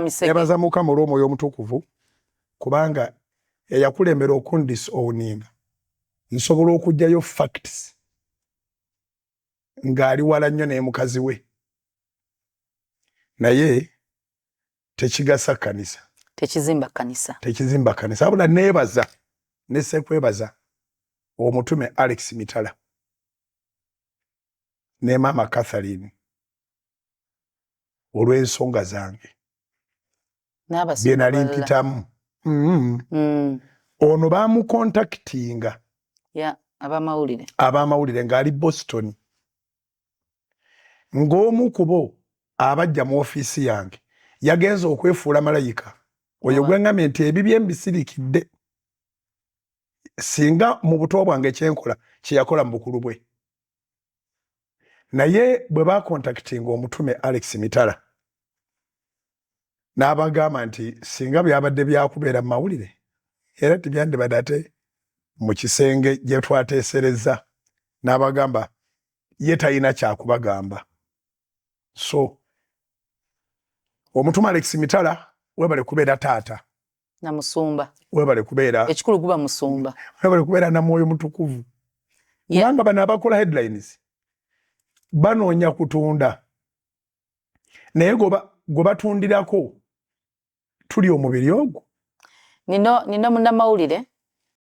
Nebaza Mukama olw'Omwoyo Omutukuvu kubanga eyakulembera okundisowninga nsobola okujjayo facts ng'ali wala nnyo ne mukazi we naye tekigasa kkanisa tekizimba kkanisa abula neebaza nesekwebaza omutume Alex Mitala ne Mama Catherine olw'ensonga zange bye nali mpitamu. Ono bamukontakitinga abamawulire ng'ali Boston ng'omu ku bo abajja mu ofiisi yange yagenze okwefuula malayika oyo gweŋŋamye nti ebibye mbisirikidde singa mu buto bwange kyenkola kyeyakola mu bukulu bwe. Naye bwe bakontakitinga omutume Alex Mitala n'abagamba nti singa byabadde byakubeera mu mawulire era tibyandibadde ate mu kisenge gye twateeserezza, n'abagamba ye talina kyakubagamba. So omutume Alex Mitala webale kubeera taata na musumba, webale kubeera ekikulu kuba musumba, webale kubeera na Mwoyo Mutukuvu kubanga bano abakola headlines banoonya kutunda naye gwe batundirako tuli omubiri ogwo. Nino munnamawulire